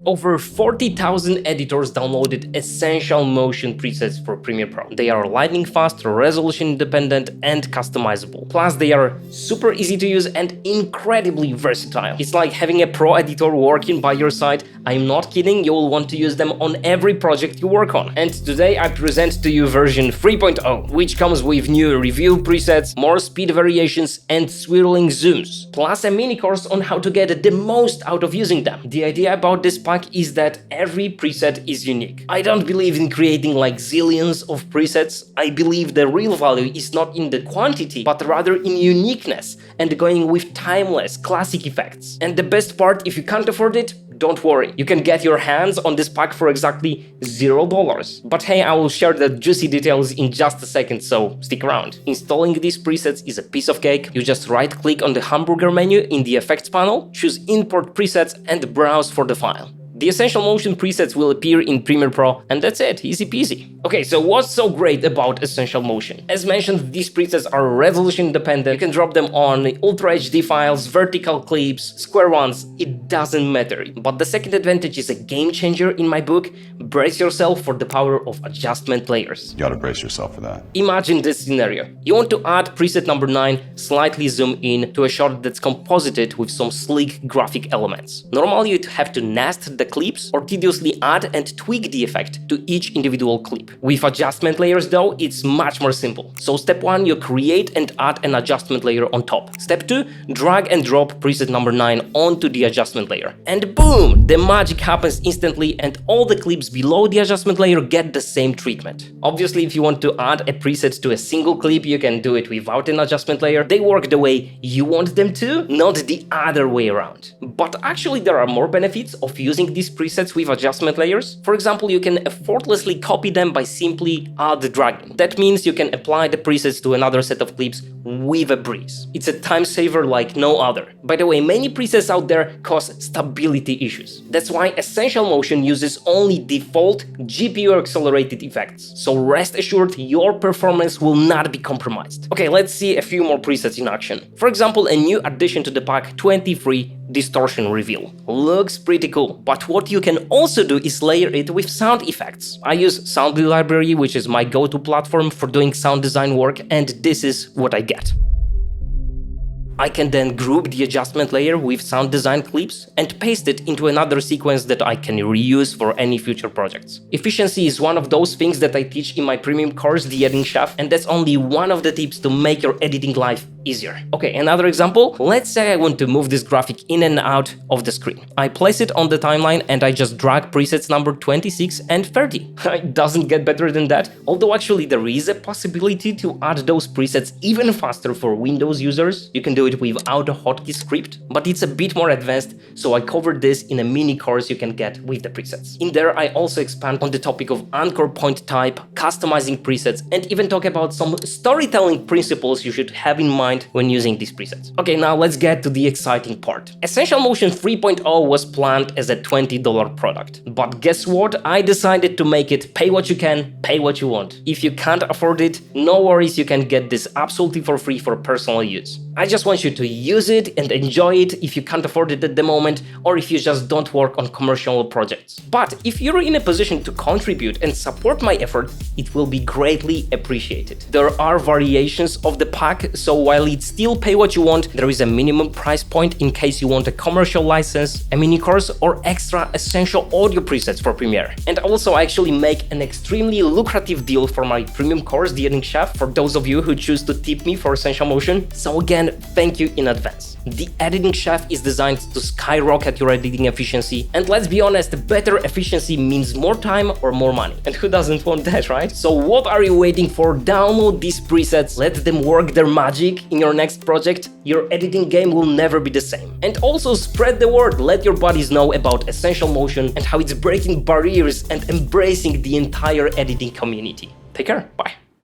Over 40,000 editors downloaded Essential Motion presets for Premiere Pro. They are lightning fast, resolution independent, and customizable. Plus, they are super easy to use and incredibly versatile. It's like having a pro editor working by your side. I'm not kidding, you will want to use them on every project you work on. And today I present to you version 3.0, which comes with new review presets, more speed variations, and swirling zooms, plus a mini course on how to get the most out of using them. The idea about this pack is that every preset is unique. I don't believe in creating like zillions of presets. I believe the real value is not in the quantity, but rather in uniqueness and going with timeless, classic effects. And the best part, if you can't afford it, don't worry, you can get your hands on this pack for exactly $0. But hey, I will share the juicy details in just a second, so stick around. Installing these presets is a piece of cake. You just right-click on the hamburger menu in the effects panel, choose Import Presets and browse for the file. The Essential Motion presets will appear in Premiere Pro, and that's it, easy peasy. Okay, so what's so great about Essential Motion? As mentioned, these presets are resolution independent. You can drop them on Ultra HD files, vertical clips, square ones, it doesn't matter. But the second advantage is a game changer in my book. Brace yourself for the power of adjustment layers. You gotta brace yourself for that. Imagine this scenario. You want to add preset number 9, slightly zoom in to a shot that's composited with some sleek graphic elements. Normally you'd have to nest the clips or tediously add and tweak the effect to each individual clip. With adjustment layers though, it's much more simple. So step 1, you create and add an adjustment layer on top. Step 2, drag and drop preset number 9 onto the adjustment layer. And boom! The magic happens instantly and all the clips below the adjustment layer get the same treatment. Obviously, if you want to add a preset to a single clip, you can do it without an adjustment layer. They work the way you want them to, not the other way around. But actually there are more benefits of using these presets with adjustment layers. For example, you can effortlessly copy them by simply add dragging. That means you can apply the presets to another set of clips with a breeze. It's a time saver like no other. By the way, many presets out there cause stability issues. That's why Essential Motion uses only default GPU accelerated effects. So rest assured your performance will not be compromised. Okay, let's see a few more presets in action. For example, a new addition to the pack 23, Distortion Reveal. Looks pretty cool, but what you can also do is layer it with sound effects. I use Soundly Library, which is my go-to platform for doing sound design work, and this is what I get. I can then group the adjustment layer with sound design clips and paste it into another sequence that I can reuse for any future projects. Efficiency is one of those things that I teach in my premium course, The Editing Chef, and that's only one of the tips to make your editing life easier. Okay, another example. Let's say I want to move this graphic in and out of the screen. I place it on the timeline and I just drag presets number 26 and 30. It doesn't get better than that, although actually there is a possibility to add those presets even faster for Windows users. You can do it without a hotkey script, but it's a bit more advanced, so I covered this in a mini course you can get with the presets. In there I also expand on the topic of anchor point type, customizing presets, and even talk about some storytelling principles you should have in mind when using these presets. Okay, now let's get to the exciting part. Essential Motion 3.0 was planned as a $20 product, but guess what? I decided to make it pay what you can, pay what you want. If you can't afford it, no worries, you can get this absolutely for free for personal use. I just want you to use it and enjoy it if you can't afford it at the moment, or if you just don't work on commercial projects. But if you're in a position to contribute and support my effort, it will be greatly appreciated. There are variations of the pack, so while it's still pay what you want, there is a minimum price point in case you want a commercial license, a mini course, or extra essential audio presets for Premiere. And also I actually make an extremely lucrative deal for my premium course, The Editing Chef, for those of you who choose to tip me for Essential Motion. So again, thank you in advance. The Editing Chef is designed to skyrocket your editing efficiency, and let's be honest, better efficiency means more time or more money. And who doesn't want that, right? So what are you waiting for? Download these presets, let them work their magic in your next project. Your editing game will never be the same. And also spread the word, let your buddies know about Essential Motion and how it's breaking barriers and embracing the entire editing community. Take care, bye.